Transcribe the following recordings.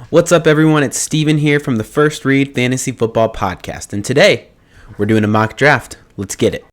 What's up, everyone? It's Steven here from the First Read Fantasy Football Podcast, and today we're doing a mock draft. Let's get it.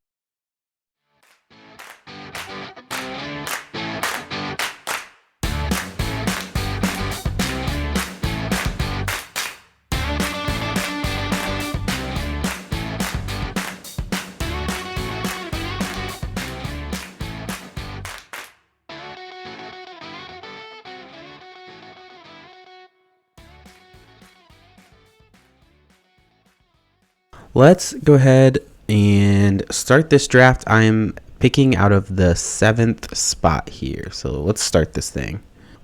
Let's go ahead and start this draft. I am picking out of the 7th spot here. So let's start this thing.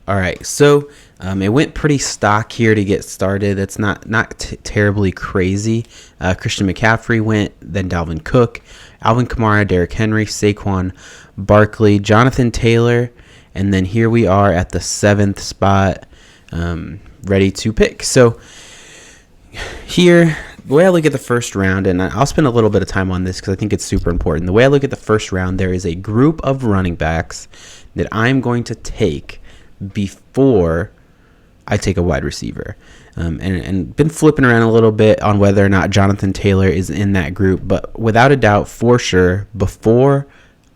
All right, so it went pretty stock here to get started. It's not terribly crazy. Christian McCaffrey went, then Dalvin Cook, Alvin Kamara, Derrick Henry, Saquon Barkley, Jonathan Taylor, and then here we are at the 7th spot, ready to pick. So here, the way I look at the first round, and I'll spend a little bit of time on this because I think it's super important. The way I look at the first round, there is a group of running backs that I'm going to take before I take a wide receiver. And been flipping around a little bit on whether or not Jonathan Taylor is in that group. But without a doubt, for sure, before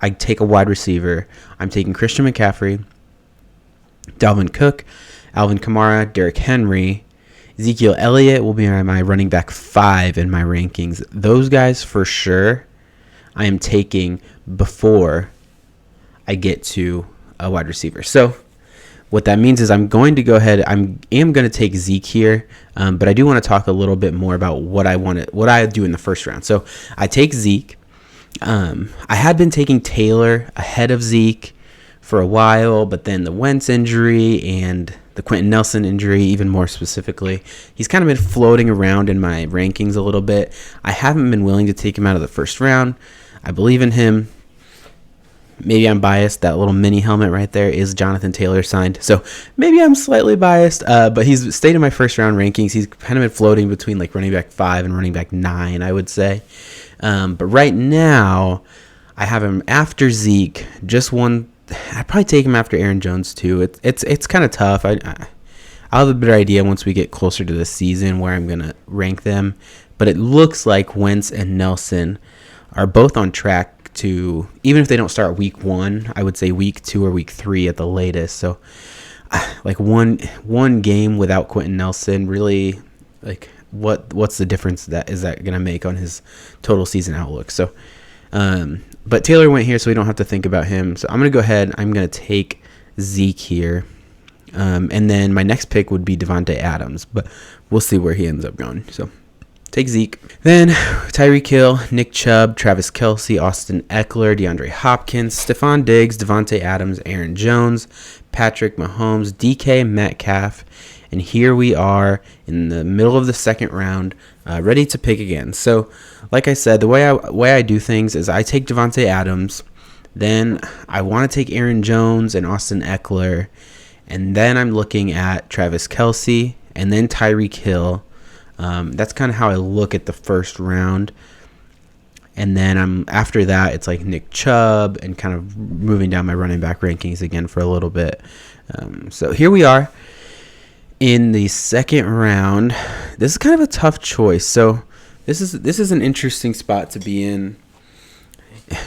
I take a wide receiver, I'm taking Christian McCaffrey, Dalvin Cook, Alvin Kamara, Derrick Henry. Ezekiel Elliott will be my running back 5 in my rankings. Those guys for sure I am taking before I get to a wide receiver. So what that means is I'm going to go ahead. I am going to take Zeke here, but I do want to talk a little bit more about what I do in the first round. So I take Zeke. I had been taking Taylor ahead of Zeke for a while, but then the Wentz injury and the Quentin Nelson injury, even more specifically, he's kind of been floating around in my rankings a little bit. I haven't been willing to take him out of the first round. I believe in him. Maybe I'm biased. That little mini helmet right there is Jonathan Taylor signed. So maybe I'm slightly biased, but he's stayed in my first round rankings. He's kind of been floating between like running back 5 and running back 9, I would say. But right now, I have him after Zeke, just one. I'd probably take him after Aaron Jones too. It's kind of tough. I'll have a better idea once we get closer to the season where I'm gonna rank them. But it looks like Wentz and Nelson are both on track to, even if they don't start week 1, I would say week 2 or week 3 at the latest. So like one game without Quentin Nelson, really, like what's the difference that gonna make on his total season outlook? So but Taylor went here, so we don't have to think about him. So I'm going to go ahead. I'm going to take Zeke here. And then my next pick would be Devontae Adams, but we'll see where he ends up going. So take Zeke. Then Tyreek Hill, Nick Chubb, Travis Kelce, Austin Eckler, DeAndre Hopkins, Stephon Diggs, Devontae Adams, Aaron Jones, Patrick Mahomes, DK Metcalf. And here we are in the middle of the second round, ready to pick again. So, like I said, the way I do things is I take Devontae Adams, then I want to take Aaron Jones and Austin Eckler, and then I'm looking at Travis Kelce and then Tyreek Hill. That's kind of how I look at the first round. And then after that, it's like Nick Chubb and kind of moving down my running back rankings again for a little bit. So here we are. In the second round, this is kind of a tough choice. So this is an interesting spot to be in.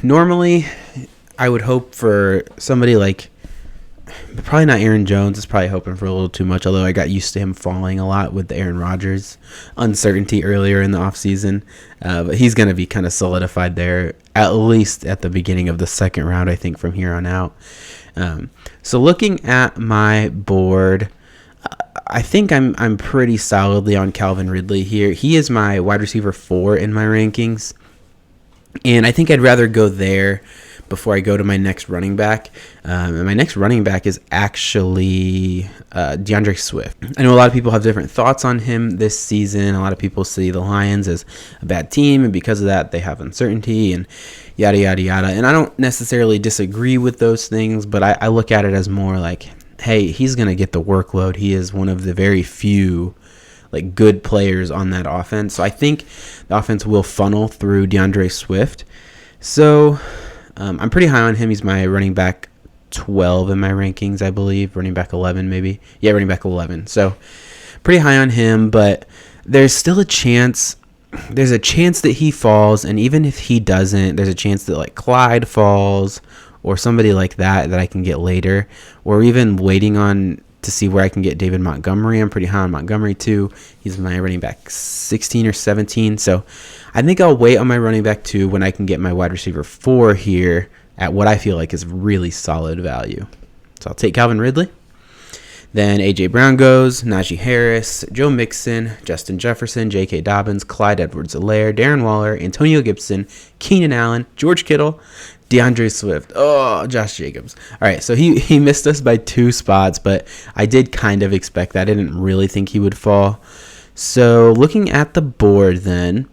Normally, I would hope for somebody like, probably not Aaron Jones. Is probably hoping for a little too much, although I got used to him falling a lot with the Aaron Rodgers uncertainty earlier in the offseason. But he's going to be kind of solidified there, at least at the beginning of the second round, I think, from here on out. So looking at my board, I think I'm pretty solidly on Calvin Ridley here. He is my wide receiver 4 in my rankings, and I think I'd rather go there before I go to my next running back. And my next running back is actually Deandre Swift. I know a lot of people have different thoughts on him this season. A lot of people see the Lions as a bad team, and because of that, they have uncertainty and yada, yada, yada. And I don't necessarily disagree with those things, but I look at it as more like, hey, he's going to get the workload. He is one of the very few like good players on that offense. So I think the offense will funnel through Deandre Swift. So I'm pretty high on him. He's my running back 12 in my rankings, I believe. Running back 11 maybe. Yeah, running back 11. So pretty high on him, but there's still a chance. There's a chance that he falls, and even if he doesn't, there's a chance that like Clyde falls or somebody like that I can get later, or even waiting on to see where I can get David Montgomery. I'm pretty high on Montgomery too. He's my running back 16 or 17. So I think I'll wait on my running back 2 when I can get my wide receiver 4 here at what I feel like is really solid value. So I'll take Calvin Ridley. Then A.J. Brown goes, Najee Harris, Joe Mixon, Justin Jefferson, J.K. Dobbins, Clyde Edwards-Helaire, Darren Waller, Antonio Gibson, Keenan Allen, George Kittle, Deandre Swift. Oh, Josh Jacobs. All right, so he missed us by 2 spots, but I did kind of expect that. I didn't really think he would fall. So looking at the board then,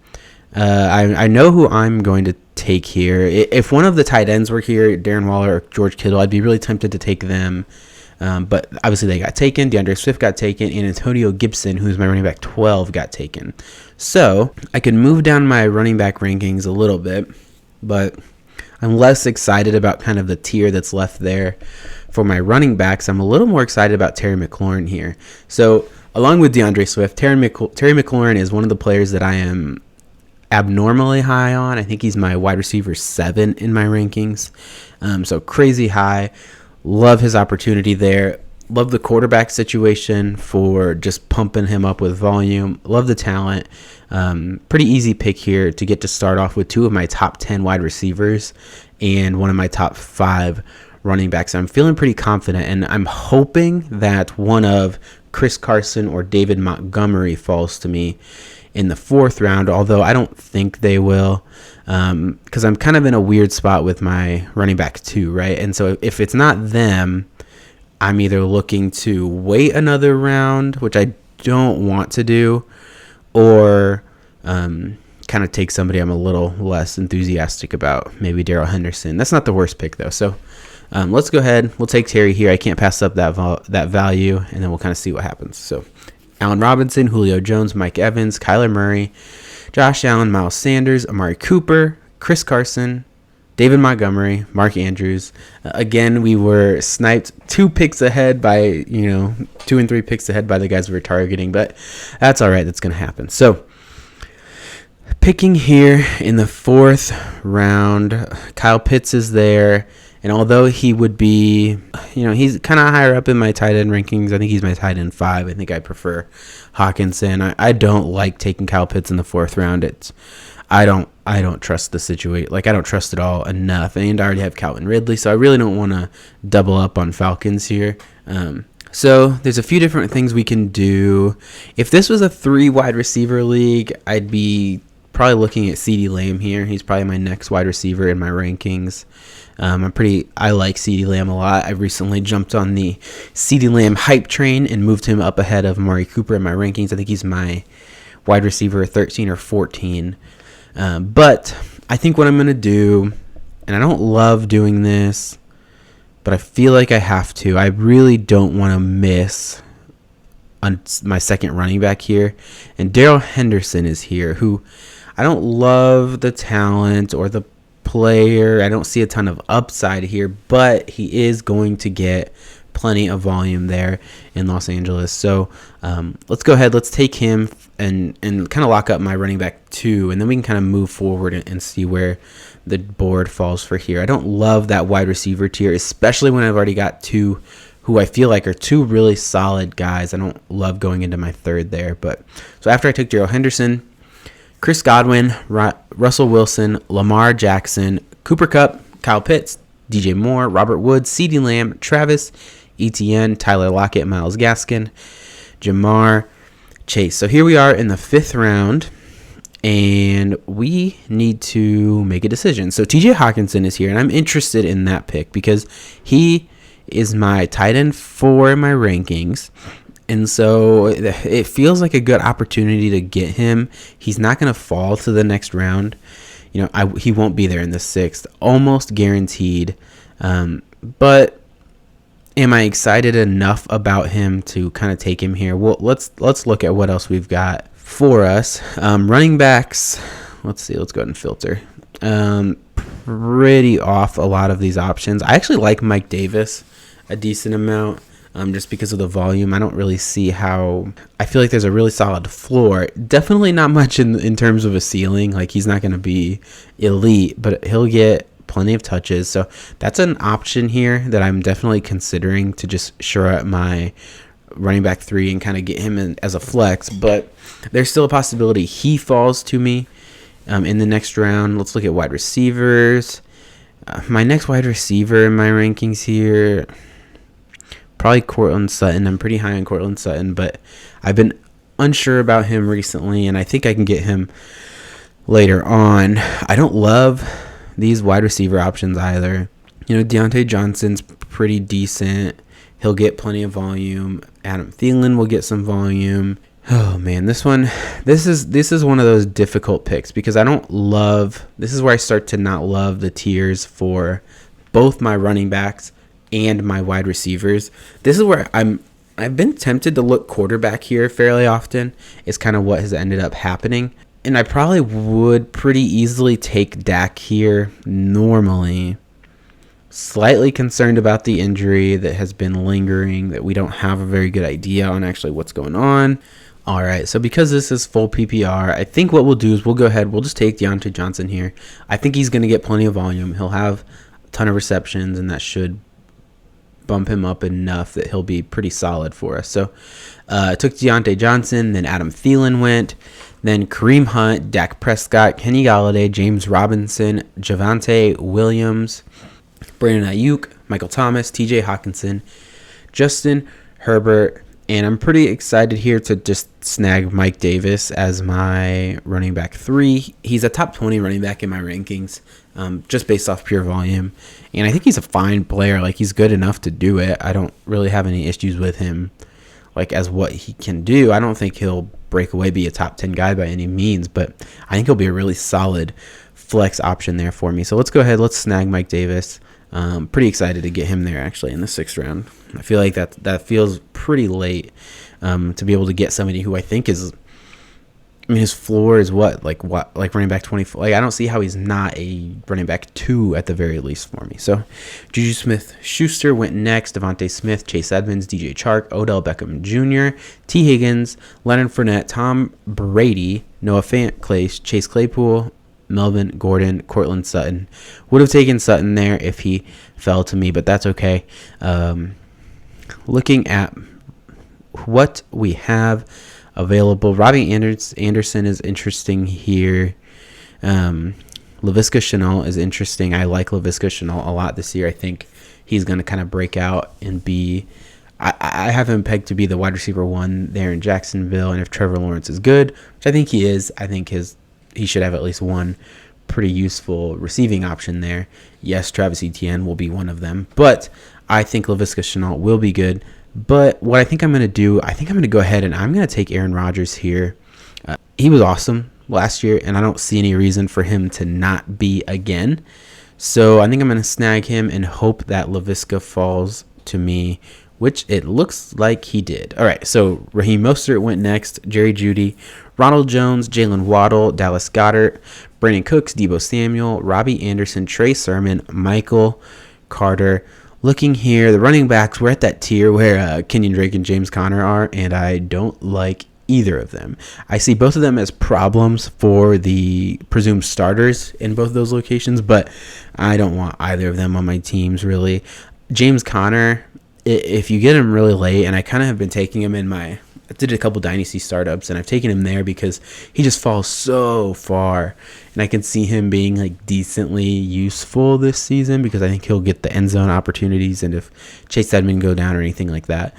I know who I'm going to take here. If one of the tight ends were here, Darren Waller or George Kittle, I'd be really tempted to take them. But obviously they got taken. Deandre Swift got taken, and Antonio Gibson, who's my running back 12, got taken. So I can move down my running back rankings a little bit, but I'm less excited about kind of the tier that's left there for my running backs. I'm a little more excited about Terry McLaurin here. So along with DeAndre Swift, Terry McLaurin is one of the players that I am abnormally high on. I think he's my wide receiver 7 in my rankings. So crazy high. Love his opportunity there. Love the quarterback situation for just pumping him up with volume. Love the talent. Pretty easy pick here to get to start off with 2 of my top 10 wide receivers and one of my top 5 running backs. I'm feeling pretty confident, and I'm hoping that one of Chris Carson or David Montgomery falls to me in the 4th round, although I don't think they will, because I'm kind of in a weird spot with my running back 2, right? And so if it's not them, I'm either looking to wait another round, which I don't want to do, or kind of take somebody I'm a little less enthusiastic about, maybe Darrell Henderson. That's not the worst pick, though. So let's go ahead. We'll take Terry here. I can't pass up that value, and then we'll kind of see what happens. So Allen Robinson, Julio Jones, Mike Evans, Kyler Murray, Josh Allen, Miles Sanders, Amari Cooper, Chris Carson, David Montgomery, Mark Andrews. Again, we were sniped 2 picks ahead by, 2 and 3 picks ahead by the guys we were targeting, but that's all right. That's going to happen. So picking here in the 4th round, Kyle Pitts is there. And although he would be, he's kind of higher up in my tight end rankings. I think he's my tight end 5. I think I prefer Hawkinson. I don't like taking Kyle Pitts in the 4th round. I don't trust the situation. Like, I don't trust it all enough. And I already have Calvin Ridley, so I really don't want to double up on Falcons here. So there's a few different things we can do. If this was a 3 wide receiver league, I'd be probably looking at CeeDee Lamb here. He's probably my next wide receiver in my rankings. I like CeeDee Lamb a lot. I recently jumped on the CeeDee Lamb hype train and moved him up ahead of Amari Cooper in my rankings. I think he's my wide receiver 13 or 14. But I think what I'm going to do, and I don't love doing this, but I feel like I have to. I really don't want to miss on my second running back here. And Darrell Henderson is here, who I don't love the talent or the player. I don't see a ton of upside here, but he is going to get plenty of volume there in Los Angeles. So let's go ahead. Let's take him and kind of lock up my running back 2, and then we can kind of move forward and see where the board falls for here. I don't love that wide receiver tier, especially when I've already got 2 who I feel like are 2 really solid guys. I don't love going into my 3rd there. But so after I took Darrell Henderson, Chris Godwin, Russell Wilson, Lamar Jackson, Cooper Kupp, Kyle Pitts, DJ Moore, Robert Woods, CeeDee Lamb, Travis Etienne, Tyler Lockett, Myles Gaskin, Jamar Chase. So here we are in the 5th round, and we need to make a decision. So TJ Hawkinson is here, and I'm interested in that pick because he is my tight end 4 in my rankings. And so it feels like a good opportunity to get him. He's not going to fall to the next round. He won't be there in the 6th, almost guaranteed. But am I excited enough about him to kind of take him here? Well, let's look at what else we've got for us. Running backs. Let's see. Let's go ahead and filter. Pretty off a lot of these options. I actually like Mike Davis a decent amount. just because of the volume. I don't really see how. I feel like there's a really solid floor. Definitely not much in terms of a ceiling. Like, he's not going to be elite, but he'll get plenty of touches. So that's an option here that I'm definitely considering to just shore up my running back 3 and kind of get him in as a flex. But there's still a possibility he falls to me in the next round. Let's look at wide receivers. My next wide receiver in my rankings here, probably Courtland Sutton. I'm pretty high on Courtland Sutton, but I've been unsure about him recently, and I think I can get him later on. I don't love these wide receiver options either. Deontay Johnson's pretty decent. He'll get plenty of volume. Adam Thielen will get some volume. Oh man, this is one of those difficult picks because I don't love. This is where I start to not love the tiers for both my running backs and my wide receivers. This is where I've been tempted to look quarterback here fairly often. It's kind of what has ended up happening. And I probably would pretty easily take Dak here normally. Slightly concerned about the injury that has been lingering, that we don't have a very good idea on actually what's going on. All right, so because this is full PPR, I think what we'll do is we'll just take Deontay Johnson here. I think he's going to get plenty of volume. He'll have a ton of receptions, and that should bump him up enough that he'll be pretty solid for us. So I took Deontay Johnson, then Adam Thielen went, then Kareem Hunt, Dak Prescott, Kenny Golladay, James Robinson, Javonte Williams, Brandon Ayuk, Michael Thomas, TJ Hawkinson, Justin Herbert, and I'm pretty excited here to just snag Mike Davis as my running back 3. He's a top 20 running back in my rankings, just based off pure volume. And I think he's a fine player. Like, he's good enough to do it. I don't really have any issues with him, like, as what he can do. I don't think he'll break away, be a top 10 guy by any means, but I think he'll be a really solid flex option there for me. So let's go ahead. Let's snag Mike Davis. Pretty excited to get him there actually in the 6th round. I feel like that feels pretty late to be able to get somebody who I think is. I mean, his floor is what running back 24. Like, I don't see how he's not a running back 2 at the very least for me. So, Juju Smith-Schuster went next. Devontae Smith, Chase Edmonds, DJ Chark, Odell Beckham Jr., T. Higgins, Leonard Fournette, Tom Brady, Noah Fant, Chase Claypool, Melvin Gordon, Courtland Sutton. Would have taken Sutton there if he fell to me, but that's okay. Looking at what we have available, Robbie Anderson is interesting here. Laviska Shenault is interesting. I like Laviska Shenault a lot this year. I think he's going to kind of break out and be. I have him pegged to be the wide receiver 1 there in Jacksonville, and if Trevor Lawrence is good, which I think he is, I think he should have at least one pretty useful receiving option there. Yes, Travis Etienne will be one of them, but I think Laviska Shenault will be good. But what I think I'm going to do, I think I'm going to go ahead and I'm going to take Aaron Rodgers here. He was awesome last year, and I don't see any reason for him to not be again. So I think I'm going to snag him and hope that Laviska falls to me, which it looks like he did. All right, so Raheem Mostert went next, Jerry Jeudy, Ronald Jones, Jalen Waddle, Dallas Goedert, Brandon Cooks, Deebo Samuel, Robbie Anderson, Trey Sermon, Michael Carter. Looking here, the running backs, we're at that tier where Kenyon Drake and James Conner are, and I don't like either of them. I see both of them as problems for the presumed starters in both of those locations, but I don't want either of them on my teams, really. James Conner, if you get him really late, and I kind of have been taking him I did a couple dynasty startups, and I've taken him there because he just falls so far, and I can see him being like decently useful this season because I think he'll get the end zone opportunities, and if Chase Edmonds go down or anything like that.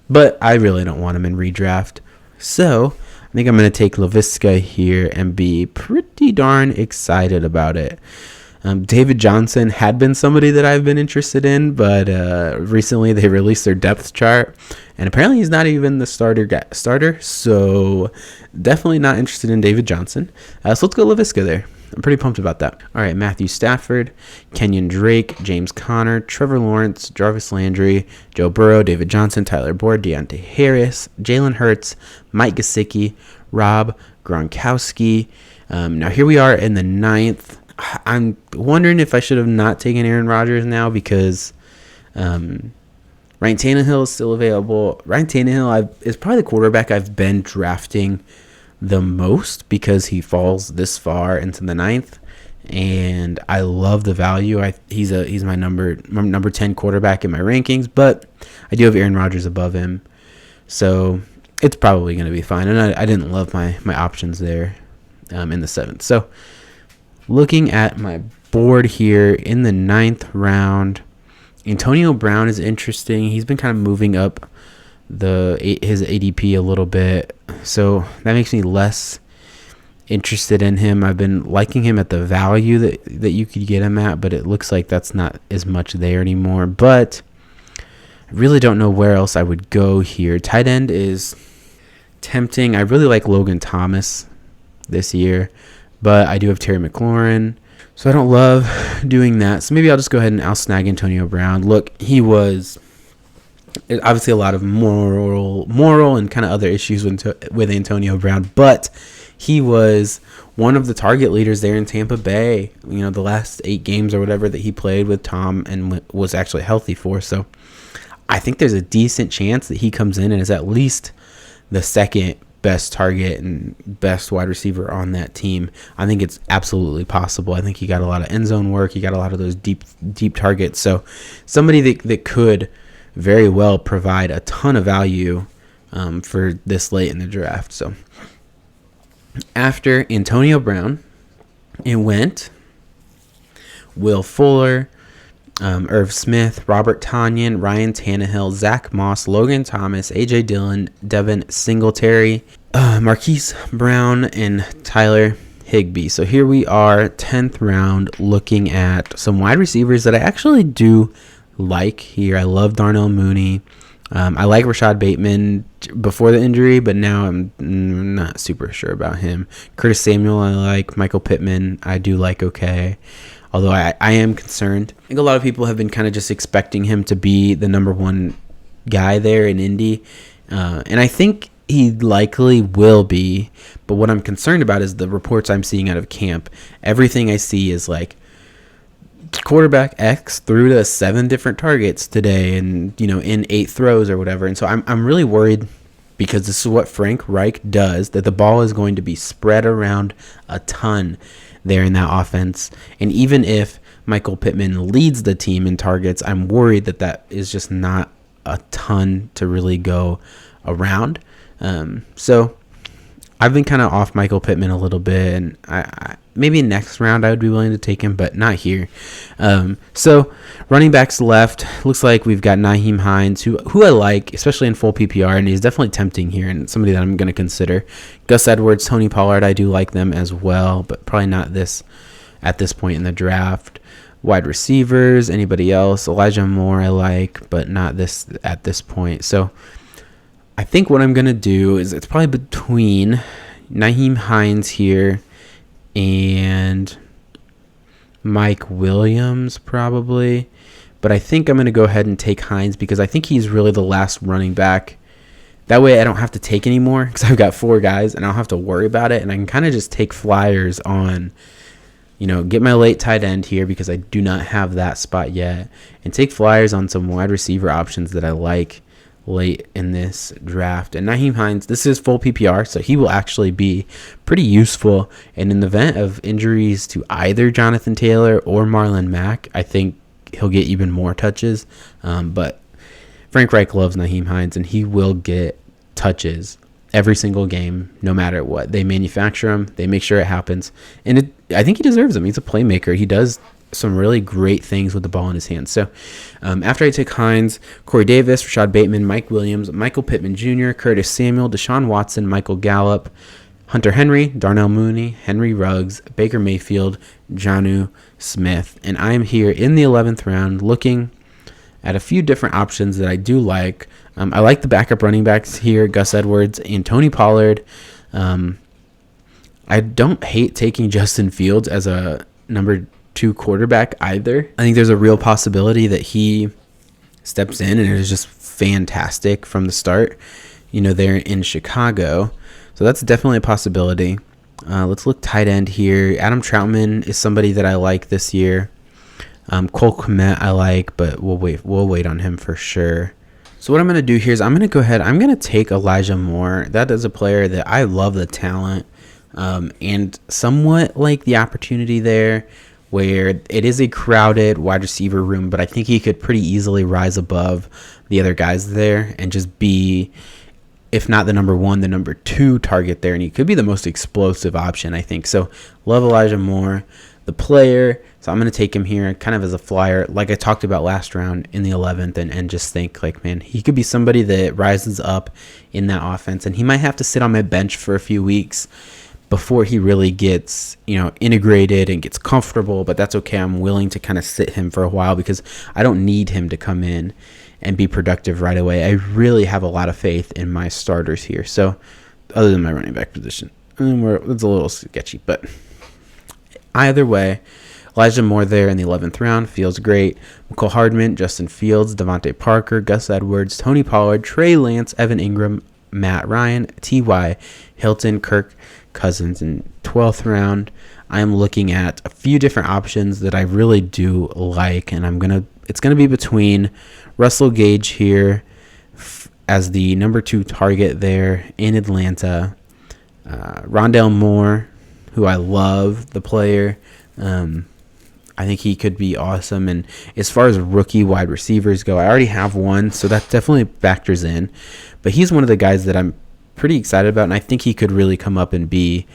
But I really don't want him in redraft, so I think I'm going to take Laviska here and be pretty darn excited about it. David Johnson had been somebody that I've been interested in, but recently they released their depth chart, and apparently he's not even the starter, so definitely not interested in David Johnson. So let's go Laviska there. I'm pretty pumped about that. All right, Matthew Stafford, Kenyon Drake, James Conner, Trevor Lawrence, Jarvis Landry, Joe Burrow, David Johnson, Tyler Boyd, Deontay Harris, Jalen Hurts, Mike Gesicki, Rob Gronkowski. Now here we are in the 9th. I'm wondering if I should have not taken Aaron Rodgers now because Ryan Tannehill is still available. Ryan Tannehill is probably the quarterback I've been drafting the most because he falls this far into the 9th, and I love the value. He's my number 10 quarterback in my rankings, but I do have Aaron Rodgers above him, so it's probably going to be fine. And I didn't love my options there in the 7th. So looking at my board here in the 9th round, Antonio Brown is interesting. He's been kind of moving up his ADP a little bit, so that makes me less interested in him. I've been liking him at the value that you could get him at, but it looks like that's not as much there anymore. But I really don't know where else I would go here. Tight end is tempting. I really like Logan Thomas this year, but I do have Terry McLaurin, so I don't love doing that. So maybe I'll just go ahead and I'll snag Antonio Brown. Look, he was obviously a lot of moral and kind of other issues with Antonio Brown, but he was one of the target leaders there in Tampa Bay, the last 8 games or whatever that he played with Tom and was actually healthy for. So I think there's a decent chance that he comes in and is at least the second best target and best wide receiver on that team. I think it's absolutely possible. I think he got a lot of end zone work. He got a lot of those deep targets. So somebody that could very well provide a ton of value for this late in the draft. So after Antonio Brown, it went Will Fuller, Irv Smith, Robert Tonyan, Ryan Tannehill, Zach Moss, Logan Thomas, A.J. Dillon, Devin Singletary, Marquise Brown, and Tyler Higbee. So here we are, 10th round, looking at some wide receivers that I actually do like here. I love Darnell Mooney. I like Rashad Bateman before the injury, but now I'm not super sure about him. Curtis Samuel I like. Michael Pittman I do like okay. Although I am concerned. I think a lot of people have been kind of just expecting him to be the number 1 guy there in Indy. And I think he likely will be. But what I'm concerned about is the reports I'm seeing out of camp. Everything I see is like quarterback X threw to 7 different targets today and, in 8 throws or whatever. And so I'm really worried because this is what Frank Reich does, that the ball is going to be spread around a ton there in that offense. And even if Michael Pittman leads the team in targets, I'm worried that is just not a ton to really go around. So I've been kind of off Michael Pittman a little bit, and I maybe next round I would be willing to take him, but not here. So running backs left, looks like we've got Nyheim Hines, who I like, especially in full PPR, and he's definitely tempting here and somebody that I'm going to consider. Gus Edwards, Tony Pollard, I do like them as well, but probably not at this point in the draft. Wide receivers, anybody else? Elijah Moore I like, but not at this point. So I think what I'm going to do is it's probably between Nyheim Hines here and Mike Williams probably. But I think I'm going to go ahead and take Hines because I think he's really the last running back. That way I don't have to take anymore because I've got 4 guys and I don't have to worry about it. And I can kind of just take flyers on, get my late tight end here because I do not have that spot yet. And take flyers on some wide receiver options that I like late in this draft. And Nyheim Hines, this is full PPR, so he will actually be pretty useful. And in the event of injuries to either Jonathan Taylor or Marlon Mack, I think he'll get even more touches. But Frank Reich loves Nyheim Hines, and he will get touches every single game, no matter what. They manufacture them. They make sure it happens. And I think he deserves them. He's a playmaker. He does some really great things with the ball in his hands. So after I take Hines, Corey Davis, Rashad Bateman, Mike Williams, Michael Pittman Jr., Curtis Samuel, Deshaun Watson, Michael Gallup, Hunter Henry, Darnell Mooney, Henry Ruggs, Baker Mayfield, Jonnu Smith. And I am here in the 11th round looking at a few different options that I do like. I like the backup running backs here, Gus Edwards and Tony Pollard. I don't hate taking Justin Fields as a number 2 quarterback either. I think there's a real possibility that he steps in and is just fantastic from the start, there in Chicago. So that's definitely a possibility. Let's look tight end here. Adam Troutman is somebody that I like this year. Cole Kmet I like, but we'll wait on him for sure. So what I'm going to do here is I'm going to go ahead. I'm going to take Elijah Moore. That is a player that I love the talent and somewhat like the opportunity there where it is a crowded wide receiver room, but I think he could pretty easily rise above the other guys there and just be, if not the number one, the number two target there. And he could be the most explosive option, I think. So love Elijah Moore, the player. So I'm going to take him here kind of as a flyer, like I talked about last round in the 11th, and just think like, man, he could be somebody that rises up in that offense, and he might have to sit on my bench for a few weeks before he really gets, integrated and gets comfortable, but that's okay. I'm willing to kind of sit him for a while because I don't need him to come in and be productive right away. I really have a lot of faith in my starters here. So other than my running back position, it's a little sketchy, but either way, Elijah Moore there in the 11th round feels great. McCole Hardman, Justin Fields, Devontae Parker, Gus Edwards, Tony Pollard, Trey Lance, Evan Ingram, Matt Ryan, T.Y. Hilton, Kirk Cousins in 12th round. I'm looking at a few different options that I really do like, and it's gonna be between Russell Gage here as the number 2 target there in Atlanta, Rondale Moore, who I love, the player. I think he could be awesome. And as far as rookie wide receivers go, I already have one, so that definitely factors in. But he's one of the guys that I'm pretty excited about, and I think he could really come up and be,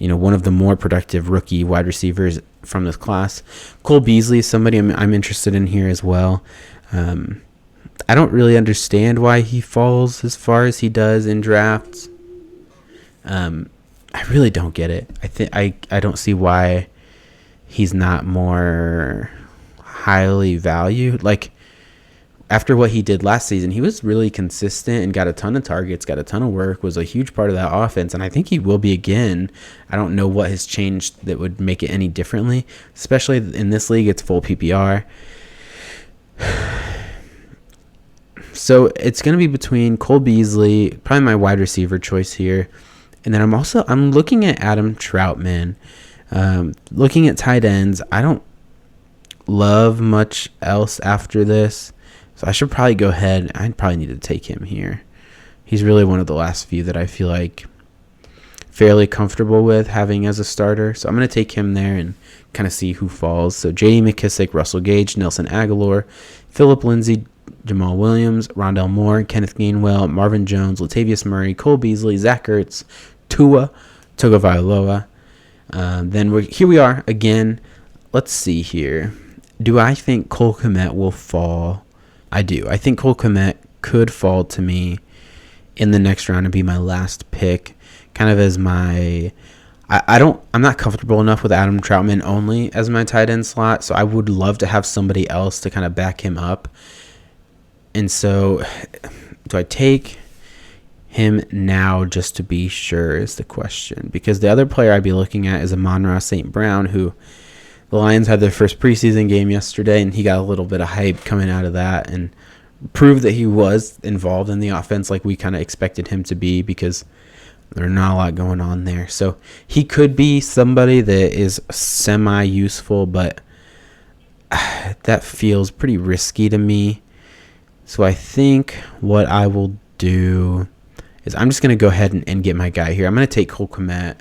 one of the more productive rookie wide receivers from this class. Cole Beasley is somebody I'm interested in here as well. I don't really understand why he falls as far as he does in drafts. I really don't get it. I don't see why he's not more highly valued. Like, after what he did last season, he was really consistent and got a ton of targets, got a ton of work, was a huge part of that offense, and I think he will be again. I don't know what has changed that would make it any differently, especially in this league. It's full PPR. So it's going to be between Cole Beasley, probably my wide receiver choice here, and then I'm looking at Adam Troutman. Looking at tight ends, I don't love much else after this. So I should probably go ahead. I probably need to take him here. He's really one of the last few that I feel like fairly comfortable with having as a starter. So I'm going to take him there and kind of see who falls. So J.D. McKissick, Russell Gage, Nelson Aguilar, Phillip Lindsay, Jamal Williams, Rondale Moore, Kenneth Gainwell, Marvin Jones, Latavius Murray, Cole Beasley, Zach Ertz, Tua Tagovailoa. Here we are again. Let's see here. Do I think Cole Kmet will fall? I do. I think Cole Kmet could fall to me in the next round and be my last pick, kind of as my. I'm not comfortable enough with Adam Troutman only as my tight end slot, so I would love to have somebody else to kind of back him up. And so, do I take him now just to be sure is the question, because the other player I'd be looking at is Amon-Ra St. Brown, who the Lions had their first preseason game yesterday, and he got a little bit of hype coming out of that and proved that he was involved in the offense like we kind of expected him to be, because there's not a lot going on there. So he could be somebody that is semi-useful, but that feels pretty risky to me. So I think what I will do is I'm just going to go ahead and get my guy here. I'm going to take Cole Kmet,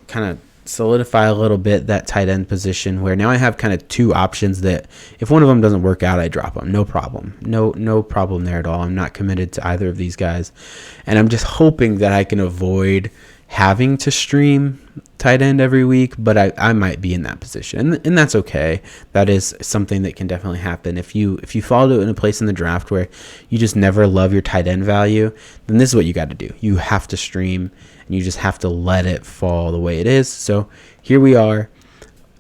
kind of solidify a little bit that tight end position, where now I have kind of two options that if one of them doesn't work out, I drop them. No problem. No problem there at all. I'm not committed to either of these guys. And I'm just hoping that I can avoid having to stream tight end every week, but I might be in that position, and that's okay. That is something that can definitely happen. If you fall to in a place in the draft where you just never love your tight end value, then this is what you got to do. You have to stream, and you just have to let it fall the way it is. So here we are.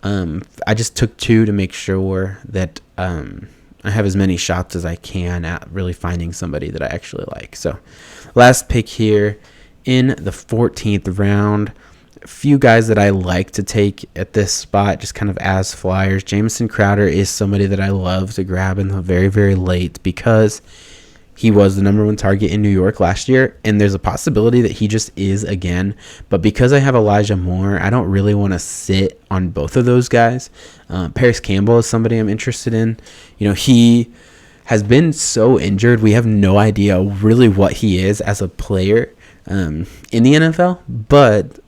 I just took two to make sure that I have as many shots as I can at really finding somebody that I actually like. So last pick here in the 14th round. A few guys that I like to take at this spot, just kind of as flyers. Jamison Crowder is somebody that I love to grab in the very, very late, because he was the number one target in New York last year, and there's a possibility that he just is again. But because I have Elijah Moore, I don't really want to sit on both of those guys. Paris Campbell is somebody I'm interested in. He has been so injured. We have no idea really what he is as a player in the NFL, but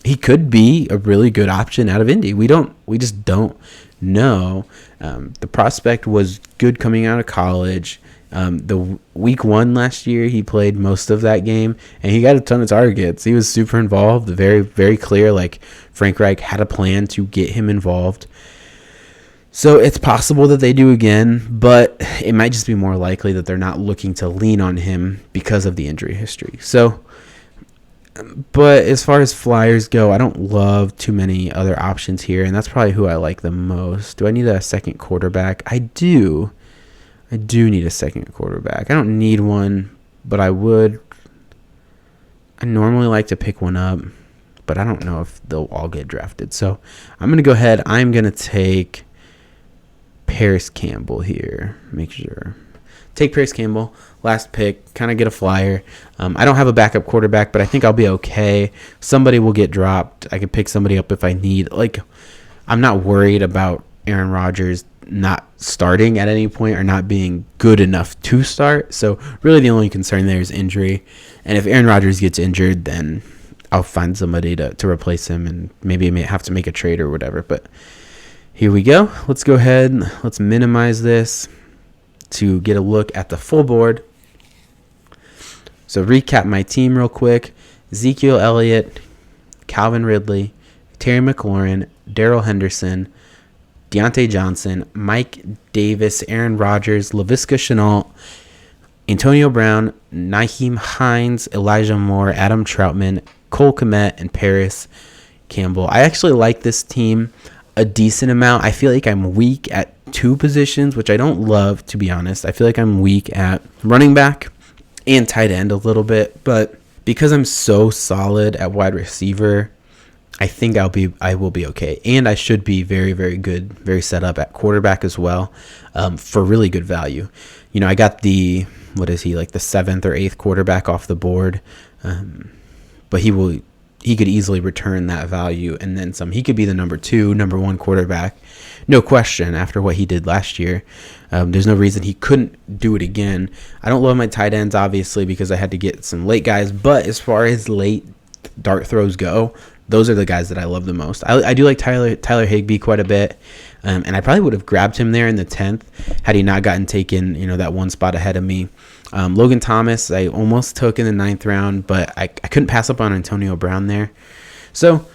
he could be a really good option out of Indy. We just don't know. The prospect was good coming out of college. The week 1 last year, he played most of that game, and he got a ton of targets. He was super involved, very, very clear. Like, Frank Reich had a plan to get him involved. So it's possible that they do again, but it might just be more likely that they're not looking to lean on him because of the injury history. So, but as far as Flyers go, I don't love too many other options here, and that's probably who I like the most. Do I need a second quarterback? I do. I do need a second quarterback. I don't need one, but I would. I normally like to pick one up, but I don't know if they'll all get drafted. So I'm going to go ahead. I'm going to take Paris Campbell here. Make sure. Take Paris Campbell. Last pick. Kind of get a flyer. I don't have a backup quarterback, but I think I'll be okay. Somebody will get dropped. I can pick somebody up if I need. Like, I'm not worried about Aaron Rodgers not starting at any point or not being good enough to start. So really the only concern there is injury. And if Aaron Rodgers gets injured, then I'll find somebody to replace him, and maybe I may have to make a trade or whatever. But here we go. Let's go ahead. Let's minimize this to get a look at the full board. So recap my team real quick. Ezekiel Elliott, Calvin Ridley, Terry McLaurin, Darrell Henderson, Deontay Johnson, Mike Davis, Aaron Rodgers, Laviska Shenault, Antonio Brown, Nyheim Hines, Elijah Moore, Adam Troutman, Cole Kmet, and Paris Campbell. I actually like this team a decent amount. I feel like I'm weak at 2 positions, which I don't love, to be honest. I feel like I'm weak at running back and tight end a little bit, but because I'm so solid at wide receiver, I think I will be okay, and I should be very, very good, very set up at quarterback as well, for really good value. You know, I got the like the 7th or 8th quarterback off the board, but he could easily return that value and then some. He could be the number 2, number 1 quarterback, no question. After what he did last year, there's no reason he couldn't do it again. I don't love my tight ends obviously because I had to get some late guys, but as far as late dart throws go, those are the guys that I love the most. I do like Tyler Higbee quite a bit, and I probably would have grabbed him there in the 10th had he not gotten taken, that one spot ahead of me. Logan Thomas, I almost took in the 9th round, but I couldn't pass up on Antonio Brown there. So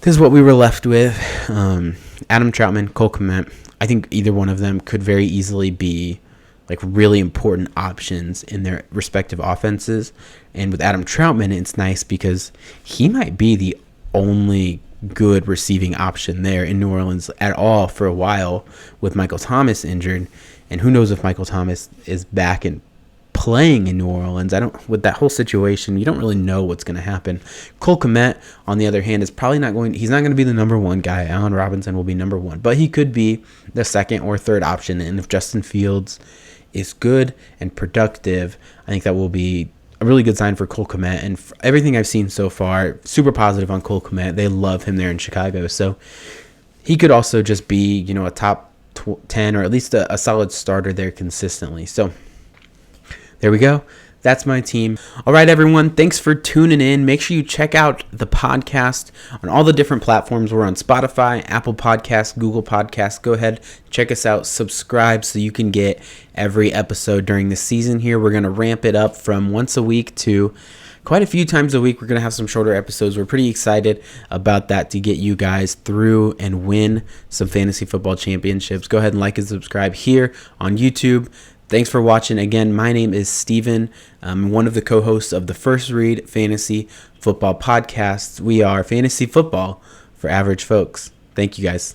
this is what we were left with. Adam Troutman, Cole Kmet. I think either one of them could very easily be like really important options in their respective offenses. And with Adam Troutman, it's nice because he might be the only good receiving option there in New Orleans at all for a while with Michael Thomas injured. And who knows if Michael Thomas is back and playing in New Orleans. With that whole situation, you don't really know what's going to happen. Cole Kmet, on the other hand, he's not going to be the number 1 guy. Allen Robinson will be number 1, but he could be the 2nd or 3rd option. And if Justin Fields is good and productive, I think that will be a really good sign for Cole Kmet. And everything I've seen so far, super positive on Cole Kmet. They love him there in Chicago. So he could also just be, a top 10 or at least a solid starter there consistently. So there we go. That's my team. All right, everyone. Thanks for tuning in. Make sure you check out the podcast on all the different platforms. We're on Spotify, Apple Podcasts, Google Podcasts. Go ahead, check us out, subscribe so you can get every episode during the season here. We're going to ramp it up from once a week to quite a few times a week. We're going to have some shorter episodes. We're pretty excited about that to get you guys through and win some fantasy football championships. Go ahead and like and subscribe here on YouTube. Thanks for watching. Again, my name is Steven. I'm one of the co-hosts of the First Read Fantasy Football Podcast. We are fantasy football for average folks. Thank you, guys.